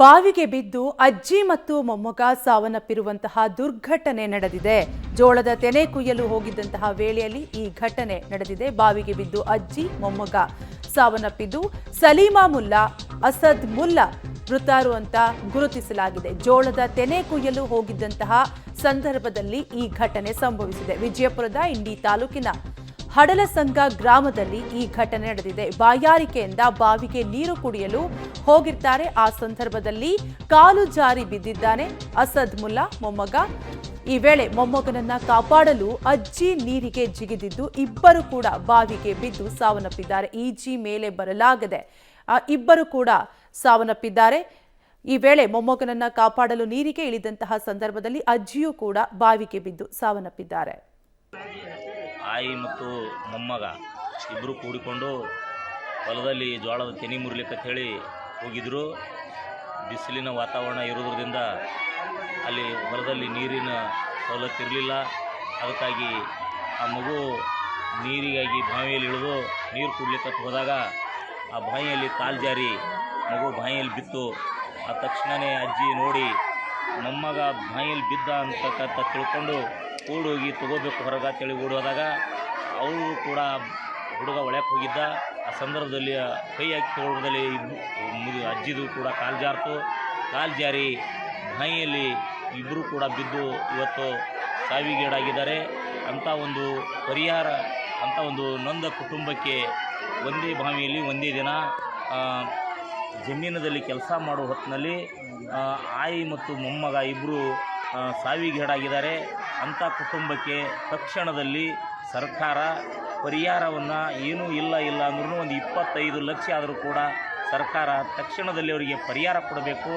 ಬಾವಿಗೆ ಬಿದ್ದು ಅಜ್ಜಿ ಮತ್ತು ಮೊಮ್ಮಗ ಸಾವನ್ನಪ್ಪಿರುವಂತಹ ದುರ್ಘಟನೆ ನಡೆದಿದೆ. ಜೋಳದ ತೆನೆ ಕುಯ್ಯಲು ಹೋಗಿದ್ದಂತಹ ವೇಳೆಯಲ್ಲಿ ಈ ಘಟನೆ ನಡೆದಿದೆ. ಬಾವಿಗೆ ಬಿದ್ದು ಅಜ್ಜಿ ಮೊಮ್ಮಗ ಸಾವನ್ನಪ್ಪಿದ್ದು ಸಲೀಮಾ ಮುಲ್ಲಾ, ಅಸದ್ ಮುಲ್ಲಾ ಮೃತರು ಅಂತ ಗುರುತಿಸಲಾಗಿದೆ. ಜೋಳದ ತೆನೆ ಕುಯ್ಯಲು ಹೋಗಿದ್ದಂತಹ ಸಂದರ್ಭದಲ್ಲಿ ಈ ಘಟನೆ ಸಂಭವಿಸಿದೆ. ವಿಜಯಪುರದ ಇಂಡಿ ತಾಲೂಕಿನ ಹಡಲಸಂಗ ಗ್ರಾಮದಲ್ಲಿ ಈ ಘಟನೆ ನಡೆದಿದೆ. ಬಾಯಾರಿಕೆಯಿಂದ ಬಾವಿಗೆ ನೀರು ಕುಡಿಯಲು ಹೋಗಿರ್ತಾರೆ. ಆ ಸಂದರ್ಭದಲ್ಲಿ ಕಾಲು ಜಾರಿ ಬಿದ್ದಿದ್ದಾನೆ ಅಸದ್ ಮುಲ್ಲಾ ಮೊಮ್ಮಗ. ಈ ವೇಳೆ ಮೊಮ್ಮಗನನ್ನ ಕಾಪಾಡಲು ಅಜ್ಜಿ ನೀರಿಗೆ ಜಿಗಿದಿದ್ದು ಇಬ್ಬರು ಕೂಡ ಬಾವಿಗೆ ಬಿದ್ದು ಸಾವನ್ನಪ್ಪಿದ್ದಾರೆ. ಈಜಿ ಮೇಲೆ ಬರಲಾಗದೆ ಇಬ್ಬರು ಕೂಡ ಸಾವನ್ನಪ್ಪಿದ್ದಾರೆ. ಈ ವೇಳೆ ಮೊಮ್ಮಗನನ್ನ ಕಾಪಾಡಲು ನೀರಿಗೆ ಇಳಿದಂತಹ ಸಂದರ್ಭದಲ್ಲಿ ಅಜ್ಜಿಯೂ ಕೂಡ ಬಾವಿಗೆ ಬಿದ್ದು ಸಾವನ್ನಪ್ಪಿದ್ದಾರೆ. ಆಯಿ ಮತ್ತು ಮೊಮ್ಮಗ ಇಬ್ಬರು ಕೂಡಿಕೊಂಡು ಹೊಲದಲ್ಲಿ ಜೋಳದ ತೆನೆ ಮುರಿಲಿಕ್ಕೆ ಹೇಳಿ ಹೋಗಿದ್ದರು. ಬಿಸಿಲಿನ ವಾತಾವರಣ ಇರೋದ್ರಿಂದ ಅಲ್ಲಿ ಹೊಲದಲ್ಲಿ ನೀರಿನ ಸವಲತ್ತು ಇರಲಿಲ್ಲ. ಅದಕ್ಕಾಗಿ ಆ ಮಗು ನೀರಿಗಾಗಿ ಬಾವಿಯಲ್ಲಿ ಇಳಿದು ನೀರು ಕುಡ್ಲಿಕ್ಕೆ ಹೋದಾಗ ಆ ಬಾವಿಯಲ್ಲಿ ಕಾಲು ಜಾರಿ ಮಗು ಬಾವಿಯಲ್ಲಿ ಬಿತ್ತು. ಆ ತಕ್ಷಣವೇ ಅಜ್ಜಿ ನೋಡಿ ಮೊಮ್ಮಗ ಬಾವಿಯಲ್ಲಿ ಬಿದ್ದ ಅಂತಕ್ಕಂಥ ತಿಳ್ಕೊಂಡು ಓಡೋಗಿ ತಗೋಬೇಕು ಹೊರಗೆ ಅಂತೇಳಿ ಓಡೋದಾಗ ಅವರು ಕೂಡ ಹುಡುಗ ಒಳಕ್ಕೆ ಹೋಗಿದ್ದ. ಆ ಸಂದರ್ಭದಲ್ಲಿ ಕೈ ಹಾಕಿ ತಗೊಳ್ಳೋದ್ರಲ್ಲಿ ಅಜ್ಜಿದು ಕೂಡ ಕಾಲು ಜಾರ್ತು. ಕಾಲು ಜಾರಿ ಬಾಯಿಯಲ್ಲಿ ಇಬ್ಬರು ಕೂಡ ಬಿದ್ದು ಇವತ್ತು ಸಾವಿಗೀಡಾಗಿದ್ದಾರೆ. ಅಂಥ ಒಂದು ಪರಿಹಾರ, ಅಂಥ ಒಂದು ನೊಂದ ಕುಟುಂಬಕ್ಕೆ ಒಂದೇ ಬಾವಿಯಲ್ಲಿ ಒಂದೇ ದಿನ ಜಮೀನದಲ್ಲಿ ಕೆಲಸ ಮಾಡೋ ಹೊತ್ತಿನಲ್ಲಿ ಆಯಿ ಮತ್ತು ಮೊಮ್ಮಗ ಇಬ್ಬರು ಸಾವಿಗೀಡಾಗಿದ್ದಾರೆ. ಅಂಥ ಕುಟುಂಬಕ್ಕೆ ತಕ್ಷಣದಲ್ಲಿ ಸರ್ಕಾರ ಪರಿಹಾರವನ್ನು ಏನೂ ಇಲ್ಲ ಅಂದ್ರೂ ಒಂದು 25 ಲಕ್ಷ ಆದರೂ ಕೂಡ ಸರ್ಕಾರ ತಕ್ಷಣದಲ್ಲಿ ಅವರಿಗೆ ಪರಿಹಾರ ಕೊಡಬೇಕು.